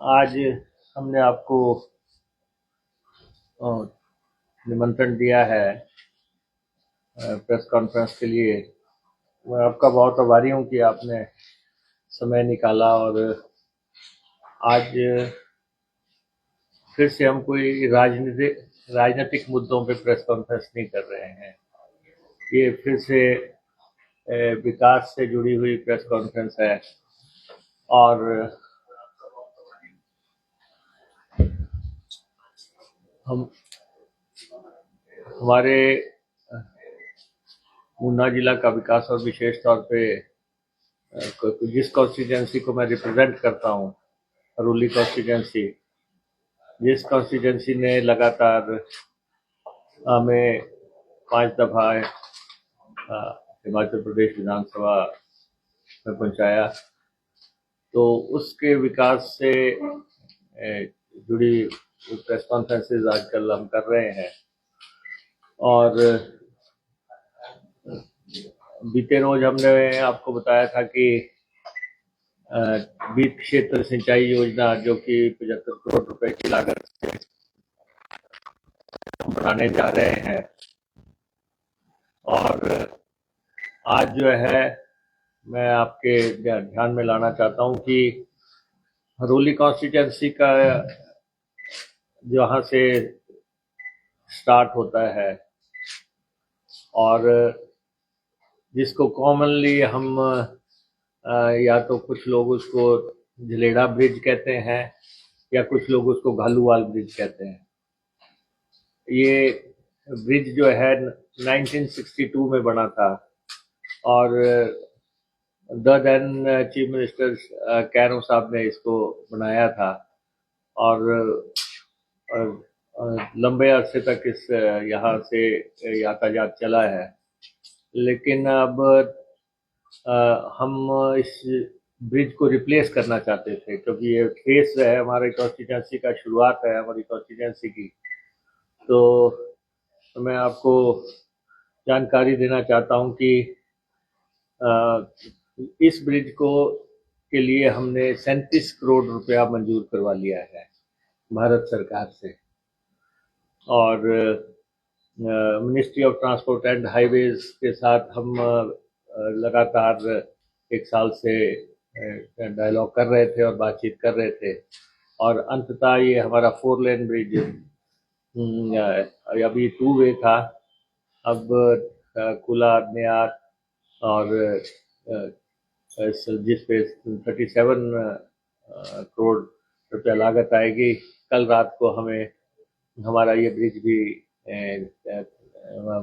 आज हमने आपको अ, निमंत्रण दिया है प्रेस कॉन्फ्रेंस के लिए। मैं आपका बहुत आभारी हूँ कि आपने समय निकाला और आज फिर से हम कोई राजनीतिक मुद्दों पे प्रेस कॉन्फ्रेंस नहीं कर रहे हैं। ये फिर से विकास से जुड़ी हुई प्रेस कॉन्फ्रेंस है और हम हमारे ऊना जिला का विकास और विशेष तौर पे जिस कॉन्स्टिट्यूंसी को मैं रिप्रेजेंट करता हूँ, हरोली कॉन्स्टिट्यूंसी, जिस कॉन्स्टिट्यूंसी ने लगातार हमें 5 दफा हिमाचल प्रदेश विधानसभा में पहुंचाया, तो उसके विकास से जुड़ी प्रेस कॉन्फ्रेंसेज आजकल हम कर रहे हैं। और बीते रोज हमने आपको बताया था कि बीत क्षेत्र सिंचाई योजना, जो कि 75 करोड़ रुपए की लागत से बनाने जा रहे हैं, और आज जो है मैं आपके ध्यान में लाना चाहता हूं कि हरोली कॉन्स्टिट्यूंसी का जहां से स्टार्ट होता है और जिसको कॉमनली हम या तो कुछ लोग उसको झलेड़ा ब्रिज कहते हैं या कुछ लोग उसको घालूवाल ब्रिज कहते हैं। ये ब्रिज जो है 1962 में बना था और the then chief minister Kairon sahab ने इसको बनाया था और लंबे अरसे तक इस यहाँ से यातायात चला है। लेकिन अब हम इस ब्रिज को रिप्लेस करना चाहते थे, क्योंकि ये फेस है हमारे कॉन्स्टिट्यूंसी का, शुरुआत है हमारी कॉन्स्टिट्यूंसी की। तो मैं आपको जानकारी देना चाहता हूं कि इस ब्रिज को के लिए हमने 37 करोड़ रुपया मंजूर करवा लिया है भारत सरकार से, और ministry of transport and highways के साथ हम लगातार एक साल से डायलॉग कर रहे थे और बातचीत कर रहे थे, और अंततः ये हमारा 4 लेन ब्रिज अभी 2 वे था, अब कुला नेयार और जिस पे 37 करोड़ रुपया लागत आएगी। कल रात को हमें हमारा ये ब्रिज भी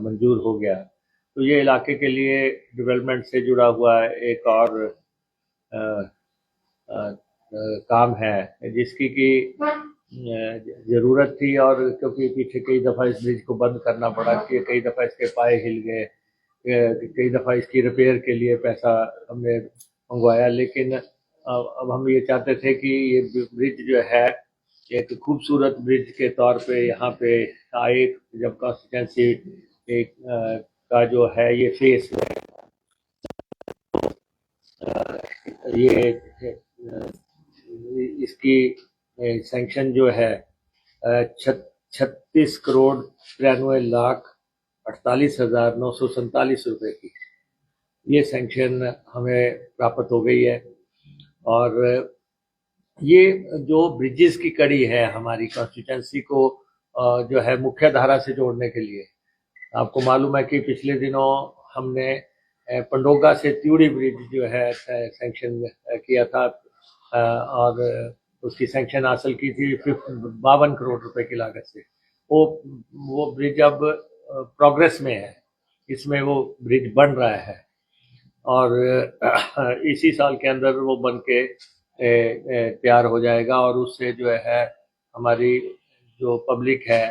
मंजूर हो गया। तो ये इलाके के लिए डेवलपमेंट से जुड़ा हुआ एक और काम है जिसकी कि जरूरत थी, और क्योंकि पीछे कई दफा इस ब्रिज को बंद करना पड़ा, कि कई दफा इसके पाए हिल गए, कई दफा इसकी रिपेयर के लिए पैसा हमने मंगवाया। लेकिन अब हम ये चाहते थे कि ये ब्रिज जो है एक खूबसूरत ब्रिज के तौर पे यहाँ पे आए, जब कॉन्स्टिट्यूंसी एक का जो है ये फेस है, ये इसकी सैंक्शन जो है 36 करोड़ 93 लाख 48,947 रुपए की, ये सैंक्शन हमें प्राप्त हो गई है। और ये जो ब्रिजेस की कड़ी है हमारी कॉन्स्टिट्यूंसी को जो है मुख्य धारा से जोड़ने के लिए, आपको मालूम है कि पिछले दिनों हमने पंडोगा से त्यूड़ी ब्रिज जो है सैंक्शन किया था, और उसकी सैंक्शन हासिल की थी 52 करोड़ रुपए की लागत से। वो ब्रिज अब प्रोग्रेस में है, इसमें वो ब्रिज बन रहा है और इसी साल के अंदर वो बन के तैयार हो जाएगा, और उससे जो है हमारी जो पब्लिक है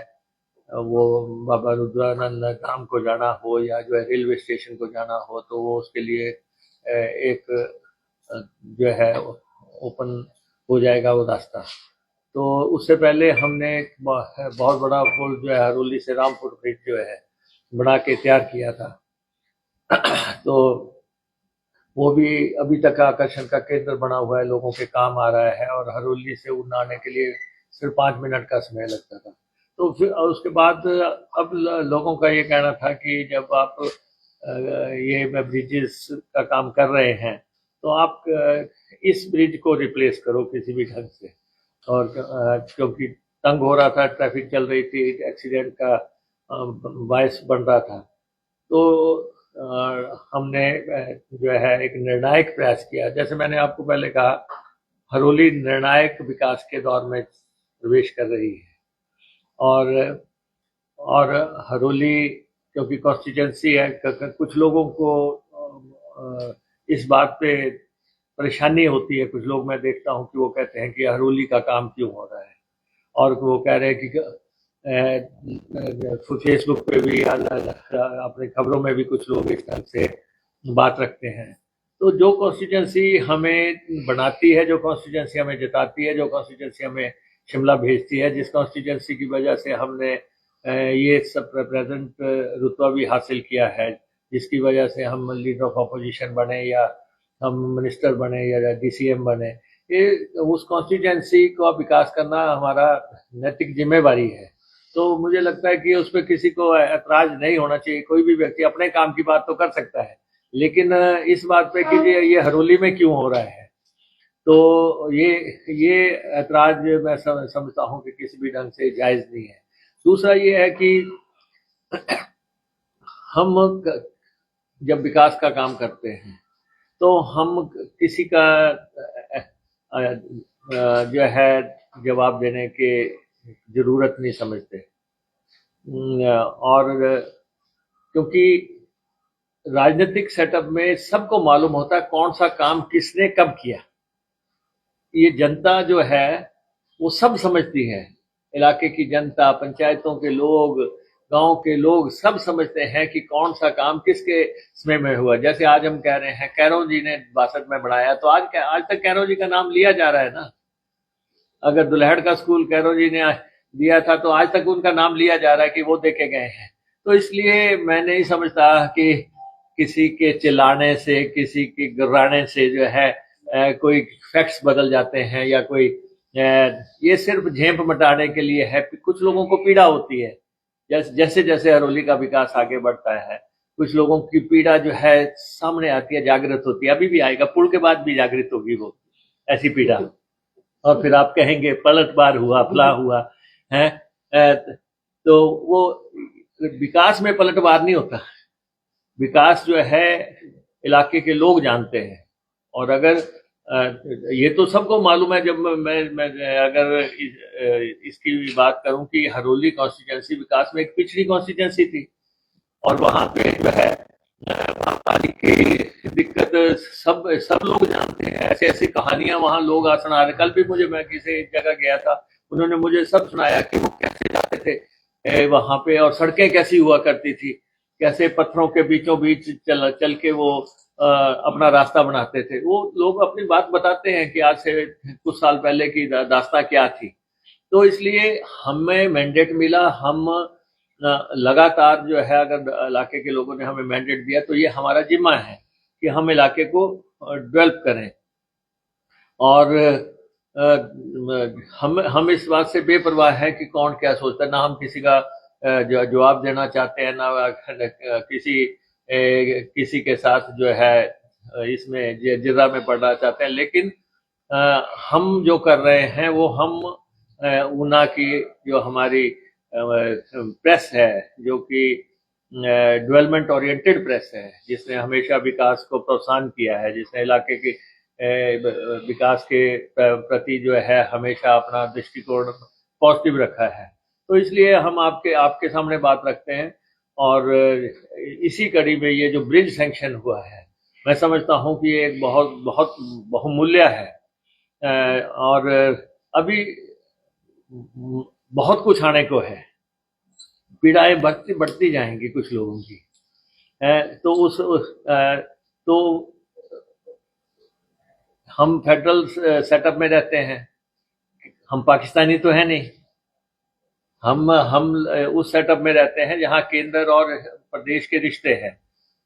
वो बाबा रुद्रानंद धाम को जाना हो या जो है रेलवे स्टेशन को जाना हो, तो वो उसके लिए एक जो है ओपन हो जाएगा वो रास्ता। तो उससे पहले हमने बहुत बड़ा पुल जो है हरोली से रामपुर ब्रिज जो है बना के तैयार किया था। तो वो भी अभी तक आकर्षण का केंद्र बना हुआ है, लोगों के काम आ रहा है। और हरोली से ऊना आने के लिए सिर्फ 5 मिनट का समय लगता था। तो फिर उसके बाद अब लोगों का ये कहना था कि जब आप ये ब्रिजेस का काम कर रहे हैं तो आप इस ब्रिज को रिप्लेस करो किसी भी ढंग से। और क्योंकि तंग हो रहा था, ट्रैफिक चल रही थी, एक्सीडेंट का बायस बन रहा था। तो हमने जो है एक निर्णायक प्रयास किया। जैसे मैंने आपको पहले कहा, हरोली निर्णायक विकास के दौर में प्रवेश कर रही है। और और हरोली क्योंकि कॉन्स्टिट्यूंसी है, कुछ लोगों को इस बात पे परेशानी होती है। कुछ लोग मैं देखता हूँ कि वो कहते हैं कि हरोली का काम क्यों हो रहा है, और वो कह रहे हैं कि फेसबुक पे भी अपने खबरों में भी कुछ लोग इस तरह से बात रखते हैं। तो जो कॉन्स्टिट्यूंसी हमें बनाती है, जो कॉन्स्टिट्यूंसी हमें जिताती है, जो कॉन्स्टिट्यूंसी हमें शिमला भेजती है, जिस कॉन्स्टिट्यूंसी की वजह से हमने ये सब प्रेजेंट रुतबा भी हासिल किया है, जिसकी वजह से हम लीडर ऑफ अपोजिशन बने या हम मिनिस्टर बने या डीसीएम बने, ये उस कॉन्स्टिट्यूंसी का विकास करना हमारा नैतिक जिम्मेवारी है। तो मुझे लगता है कि उस पर किसी को ऐतराज नहीं होना चाहिए। कोई भी व्यक्ति अपने काम की बात तो कर सकता है, लेकिन इस बात पे कि ये हरोली में क्यों हो रहा है, तो ये ऐतराज मैं समझता हूँ कि किसी भी ढंग से जायज नहीं है। दूसरा ये है कि हम जब विकास का काम करते हैं तो हम किसी का जो है जवाब देने के जरूरत नहीं समझते। और क्योंकि राजनीतिक सेटअप में सबको मालूम होता है कौन सा काम किसने कब किया। ये जनता जो है वो सब समझती है। इलाके की जनता, पंचायतों के लोग, गांव के लोग सब समझते हैं कि कौन सा काम किसके समय में हुआ। जैसे आज हम कह रहे हैं कैरो जी ने 62 में बढ़ाया, तो आज तक कैरो जी का नाम लिया जा रहा है ना। अगर दुल्हड़ का स्कूल कैरो जी ने दिया था तो आज तक उनका नाम लिया जा रहा है कि वो देके गए हैं। तो इसलिए मैं नहीं समझता कि किसी के चिल्लाने से, किसी के गिराने से जो है कोई फैक्ट्स बदल जाते हैं, या कोई ये सिर्फ झेप मटाने के लिए है। कुछ लोगों को पीड़ा होती है, जैसे जैसे हरोली का विकास आगे बढ़ता है, कुछ लोगों की पीड़ा जो है सामने आती है, जागृत होती है। अभी भी आएगा, पुल के बाद भी जागृत होगी वो ऐसी पीड़ा। और फिर आप कहेंगे पलटवार हुआ, फला हुआ है। तो वो विकास में पलटवार नहीं होता। विकास जो है इलाके के लोग जानते हैं। और अगर ये तो सबको मालूम है। जब मैं अगर इसकी बात करूं कि हरोली कॉन्स्टिट्यूंसी विकास में एक पिछड़ी कॉन्स्टिट्यूंसी थी, और वहां पे जो है पानी की दिक्कत सब लोग जानते हैं। ऐसे ऐसी कहानियां वहां लोग सुना रहे। कल भी मैं किसी जगह गया था, उन्होंने मुझे सब सुनाया कि वो कैसे जाते थे वहां पे, और सड़कें कैसी हुआ करती थी, कैसे पत्थरों के बीचों बीच चल के वो अपना रास्ता बनाते थे। वो लोग अपनी बात बताते हैं कि आज से कुछ साल पहले की दास्तां क्या थी। तो इसलिए हमें मैंडेट मिला। हम लगातार जो है, अगर इलाके के लोगों ने हमें मैंडेट दिया तो ये हमारा जिम्मा है कि हम इलाके को डेवलप करें। और हम इस बात से बेपरवाह है कि कौन क्या सोचता है। ना हम किसी का जवाब देना चाहते हैं, ना किसी के साथ जो है इसमें जिर्रा में पड़ना चाहते हैं। लेकिन हम जो कर रहे हैं वो हम ऊना की जो हमारी प्रेस है, जो कि डेवलपमेंट ओरिएंटेड प्रेस है, जिसने हमेशा विकास को प्रोत्साहन किया है, जिसने इलाके की विकास के प्रति जो है हमेशा अपना दृष्टिकोण पॉजिटिव रखा है। तो इसलिए हम आपके सामने बात रखते हैं। और इसी कड़ी में ये जो ब्रिज सैंक्शन हुआ है, मैं समझता हूं कि ये एक बहुत बहुत बहुमूल्य है। और अभी बहुत कुछ आने को है। पीड़ाएं बढ़ती जाएंगी कुछ लोगों की। तो हम फेडरल सेटअप में रहते हैं, हम पाकिस्तानी तो है नहीं। हम उस सेटअप में रहते हैं जहां केंद्र और प्रदेश के रिश्ते हैं,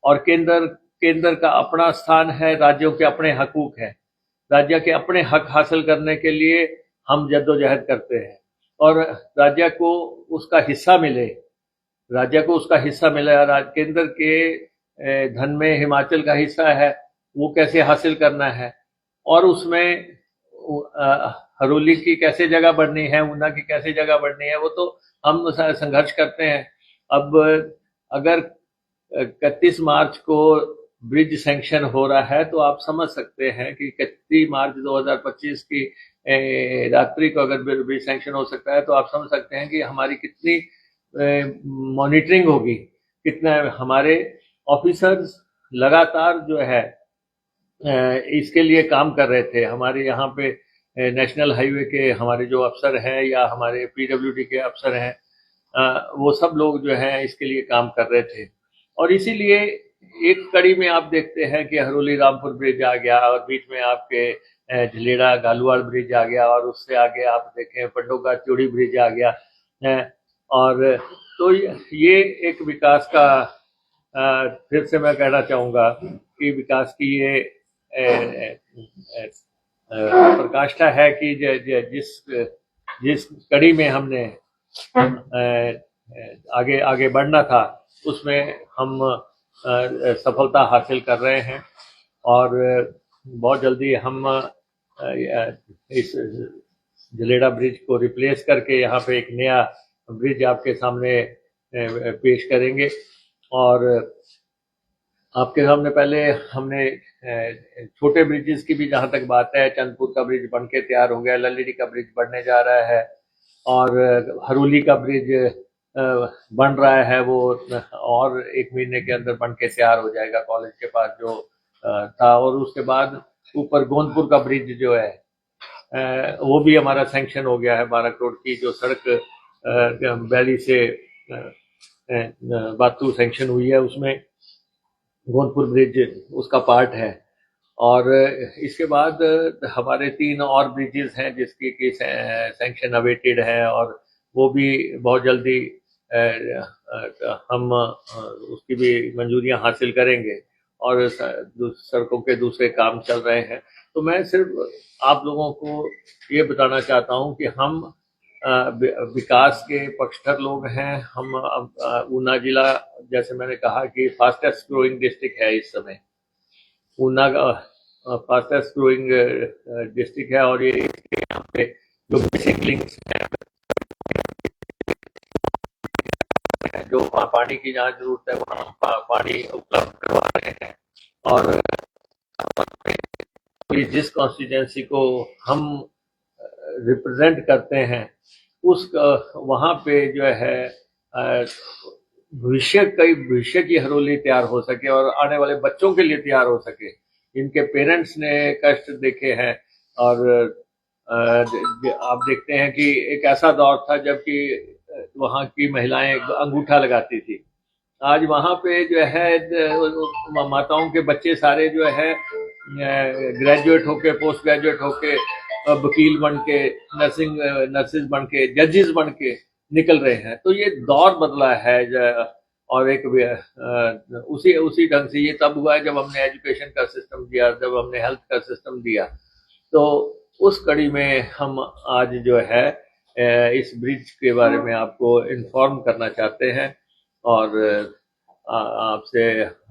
और केंद्र केंद्र का अपना स्थान है, राज्यों के अपने हकूक हैं। राज्य के अपने हक हासिल करने के लिए हम जद्दोजहद करते हैं और राज्य को उसका हिस्सा मिले, राज्य को उसका हिस्सा मिले। केंद्र के धन में हिमाचल का हिस्सा है, वो कैसे हासिल करना है और उसमें हरोली की कैसे जगह बढ़नी है, ऊना की कैसे जगह बढ़नी है, वो तो हम संघर्ष करते हैं। अब अगर 31 मार्च को ब्रिज सैंक्शन हो रहा है तो आप समझ सकते हैं कि 31 मार्च 2025 की रात्रि को अगर ब्रिज सैंक्शन हो सकता है तो आप समझ सकते हैं कि हमारी कितनी मॉनिटरिंग होगी, कितना हमारे ऑफिसर्स लगातार जो है इसके लिए काम कर रहे थे। हमारे यहाँ पे नेशनल हाईवे के हमारे जो अफसर हैं या हमारे पीडब्ल्यूडी के अफसर हैं, वो सब लोग जो है इसके लिए काम कर रहे थे। और इसीलिए एक कड़ी में आप देखते हैं कि हरोली रामपुर ब्रिज आ गया और बीच में आपके झलेड़ा गालुवाड़ ब्रिज आ गया और उससे आगे आप देखें पंडोगा चूड़ी ब्रिज आ गया है। और तो ये एक विकास का फिर से मैं कहना चाहूँगा कि विकास की ये प्रकाष्ठा है कि जिस जिस कड़ी में हमने आगे आगे बढ़ना था उसमें हम सफलता हासिल कर रहे हैं और बहुत जल्दी हम इस झलेड़ा ब्रिज को रिप्लेस करके यहाँ पे एक नया ब्रिज आपके सामने पेश करेंगे। और आपके सामने पहले हमने छोटे ब्रिजेस की भी जहां तक बात है, चंदपुर का ब्रिज बनके तैयार हो गया, लल्लेड़ी का ब्रिज बनने जा रहा है और हरोली का ब्रिज बन रहा है, वो और 1 महीने के अंदर बन के तैयार हो जाएगा कॉलेज के पास जो था। और उसके बाद ऊपर गोंदपुर का ब्रिज जो है वो भी हमारा सैंक्शन हो गया है। 12 करोड़ की जो सड़क बैली से बातू सैंक्शन हुई है उसमें गोंदपुर ब्रिज उसका पार्ट है। और इसके बाद हमारे 3 और ब्रिजेस हैं जिसकी की सैंक्शन अवेटेड है और वो भी बहुत जल्दी हम उसकी भी मंजूरियां हासिल करेंगे और सड़कों के दूसरे काम चल रहे हैं। तो मैं सिर्फ आप लोगों को ये बताना चाहता हूँ कि हम विकास के पक्षधर लोग हैं। हम ऊना जिला, जैसे मैंने कहा कि फास्टेस्ट ग्रोइंग डिस्ट्रिक्ट है इस समय, ऊना का फास्टेस्ट ग्रोइंग डिस्ट्रिक्ट है और ये यहाँ पे जो बेसिक लिंक्स हैं, जो वहाँ पानी की जहाँ जरूरत है वहाँ पानी उपलब्ध करवा रहे हैं। और जिस कॉन्स्टिट्यूंसी को हम रिप्रेजेंट करते हैं उस वहाँ पे जो है भविष्य की हरोली तैयार हो सके और आने वाले बच्चों के लिए तैयार हो सके। इनके पेरेंट्स ने कष्ट देखे हैं और आप देखते हैं कि एक ऐसा दौर था जबकि वहाँ की महिलाएं अंगूठा लगाती थी। आज वहाँ पे जो है माताओं के बच्चे सारे जो है ग्रेजुएट होके, पोस्ट ग्रेजुएट होके, वकील बन के, नर्सिस बन के, जजेस बन के निकल रहे हैं। तो ये दौर बदला है और एक उसी ढंग से ये तब हुआ है जब हमने एजुकेशन का सिस्टम दिया, जब हमने हेल्थ का सिस्टम दिया। तो उस कड़ी में हम आज जो है इस ब्रिज के बारे में आपको इन्फॉर्म करना चाहते हैं और आपसे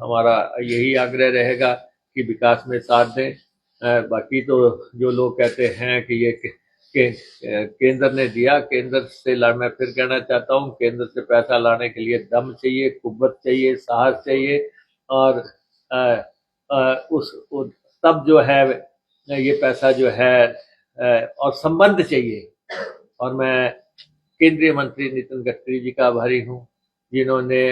हमारा यही आग्रह रहेगा कि विकास में साथ दें। बाकी तो जो लोग कहते हैं कि ये केंद्र ने दिया, केंद्र से मैं फिर कहना चाहता हूँ, केंद्र से पैसा लाने के लिए दम चाहिए, कुव्वत चाहिए, साहस चाहिए और तब जो है ये पैसा जो है और संबंध चाहिए। और मैं केंद्रीय मंत्री नितिन गडकरी जी का आभारी हूँ जिन्होंने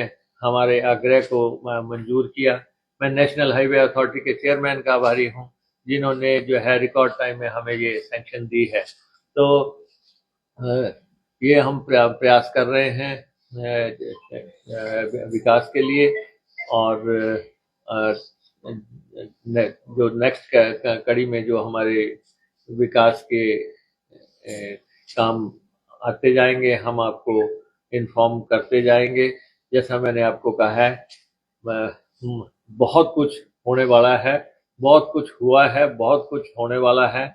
हमारे आग्रह को मंजूर किया। मैं नेशनल हाईवे अथॉरिटी के चेयरमैन का आभारी हूँ जिन्होंने जो है रिकॉर्ड टाइम में हमें ये सैंक्शन दी है। तो ये हम प्रयास कर रहे हैं विकास के लिए और जो नेक्स्ट कड़ी में जो हमारे विकास के काम आते जाएंगे हम आपको इन्फॉर्म करते जाएंगे। जैसा मैंने आपको कहा है, बहुत कुछ होने वाला है, बहुत कुछ हुआ है, बहुत कुछ होने वाला है।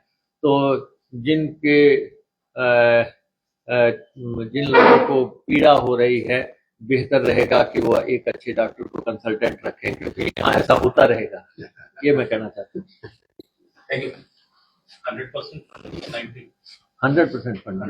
तो जिनके जिन लोगों को पीड़ा हो रही है, बेहतर रहेगा कि वो एक अच्छे डॉक्टर को कंसल्टेंट रखें, क्योंकि यहाँ ऐसा होता रहेगा। ये मैं कहना चाहता हूँ। Thank you. 100% 90. 100% फंड।